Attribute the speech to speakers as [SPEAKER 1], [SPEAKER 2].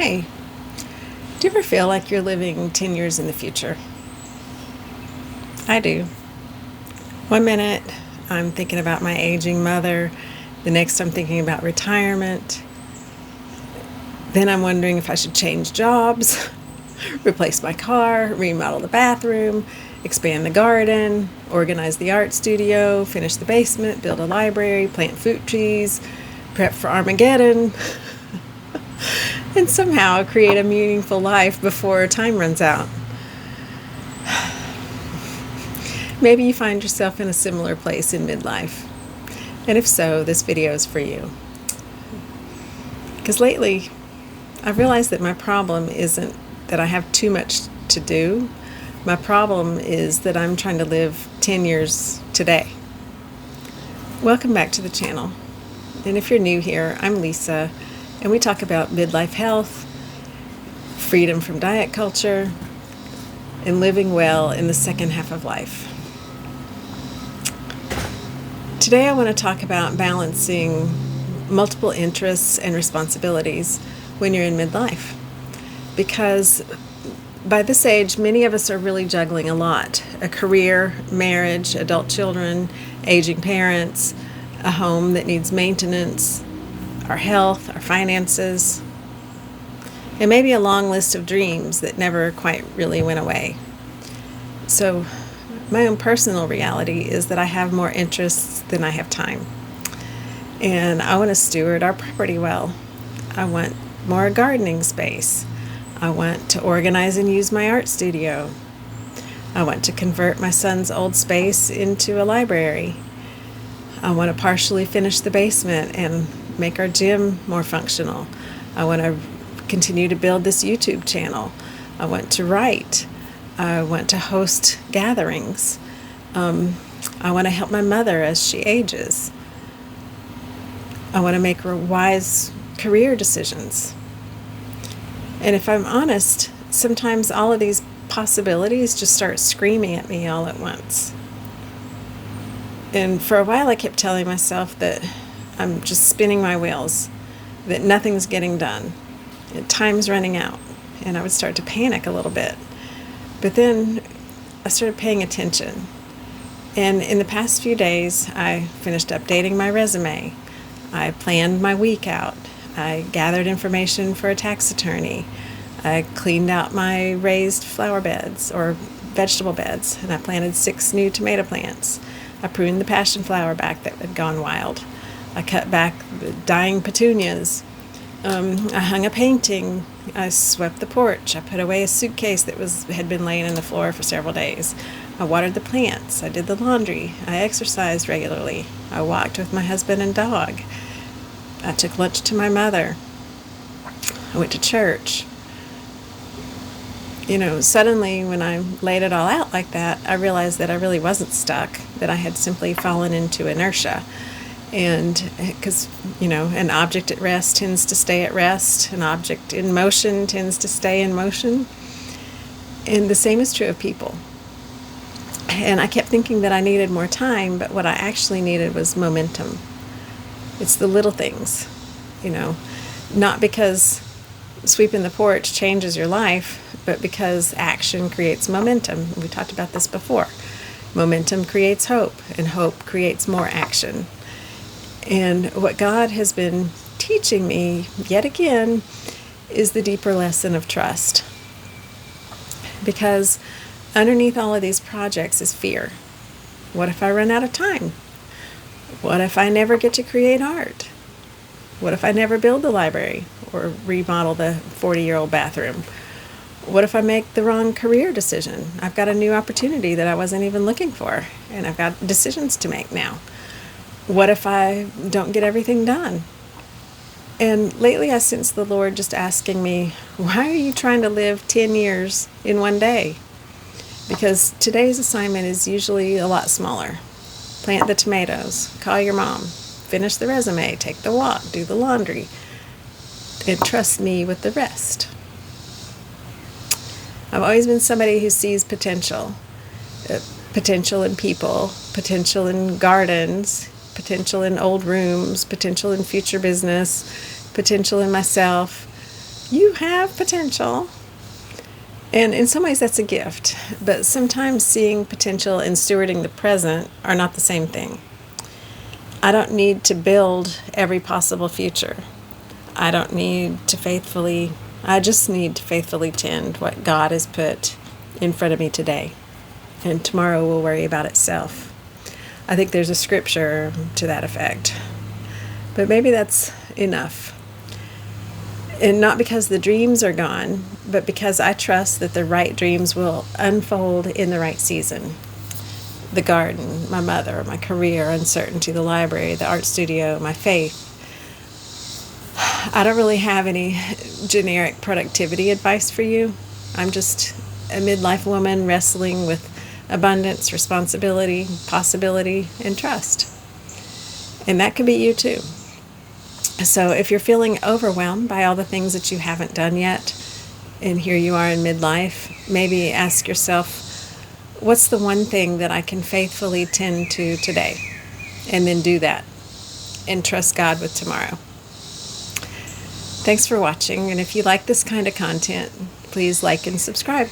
[SPEAKER 1] Hey, do you ever feel like you're living 10 years in the future? I do. One minute, I'm thinking about my aging mother. The next, I'm thinking about retirement. Then I'm wondering if I should change jobs, replace my car, remodel the bathroom, expand the garden, organize the art studio, finish the basement, build a library, plant fruit trees, prep for Armageddon, and somehow create a meaningful life before time runs out. Maybe you find yourself in a similar place in midlife. And if so, this video is for you. Because lately, I've realized that my problem isn't that I have too much to do. My problem is that I'm trying to live 10 years today. Welcome back to the channel. And if you're new here, I'm Lisa, and we talk about midlife health, freedom from diet culture, and living well in the second half of life. Today I want to talk about balancing multiple interests and responsibilities when you're in midlife. Because by this age, many of us are really juggling a lot. A career, marriage, adult children, aging parents, a home that needs maintenance, our health, our finances, and maybe a long list of dreams that never quite really went away. So my own personal reality is that I have more interests than I have time. And I want to steward our property well. I want more gardening space. I want to organize and use my art studio. I want to convert my son's old space into a library. I want to partially finish the basement and make our gym more functional. I want to continue to build this YouTube channel. I want to write. I want to host gatherings. I want to help my mother as she ages. I want to make wise career decisions. And if I'm honest, sometimes all of these possibilities just start screaming at me all at once. And for a while I kept telling myself that I'm just spinning my wheels, that nothing's getting done, and time's running out, and I would start to panic a little bit. But then I started paying attention. And in the past few days, I finished updating my resume. I planned my week out. I gathered information for a tax attorney. I cleaned out my raised flower beds or vegetable beds, and I planted 6 new tomato plants. I pruned the passion flower back that had gone wild. I cut back the dying petunias. I hung a painting. I swept the porch. I put away a suitcase that had been laying on the floor for several days. I watered the plants. I did the laundry. I exercised regularly. I walked with my husband and dog. I took lunch to my mother. I went to church. Suddenly when I laid it all out like that, I realized that I really wasn't stuck, that I had simply fallen into inertia. And because, an object at rest tends to stay at rest, an object in motion tends to stay in motion. And the same is true of people. And I kept thinking that I needed more time, but what I actually needed was momentum. It's the little things, not because sweeping the porch changes your life, but because action creates momentum. We talked about this before. Momentum creates hope, and hope creates more action. And what God has been teaching me yet again is the deeper lesson of trust. Because underneath all of these projects is fear. What if I run out of time? What if I never get to create art? What if I never build the library or remodel the 40-year-old bathroom? What if I make the wrong career decision? I've got a new opportunity that I wasn't even looking for, and I've got decisions to make now. What if I don't get everything done? And lately I sense the Lord just asking me, why are you trying to live 10 years in one day? Because today's assignment is usually a lot smaller. Plant the tomatoes, call your mom, finish the resume, take the walk, do the laundry, and trust me with the rest. I've always been somebody who sees potential. Potential in people, potential in gardens, potential in old rooms, potential in future business, potential in myself, you have potential. And in some ways, that's a gift. But sometimes seeing potential and stewarding the present are not the same thing. I don't need to build every possible future. I just need to faithfully tend what God has put in front of me today. And tomorrow will worry about itself. I think there's a scripture to that effect. But maybe that's enough. And not because the dreams are gone, but because I trust that the right dreams will unfold in the right season. The garden, my mother, my career, uncertainty, the library, the art studio, my faith. I don't really have any generic productivity advice for you. I'm just a midlife woman wrestling with abundance, responsibility, possibility, and trust. And that could be you too. So if you're feeling overwhelmed by all the things that you haven't done yet, and here you are in midlife, maybe ask yourself, what's the one thing that I can faithfully tend to today? And then do that. And trust God with tomorrow. Thanks for watching. And if you like this kind of content, please like and subscribe.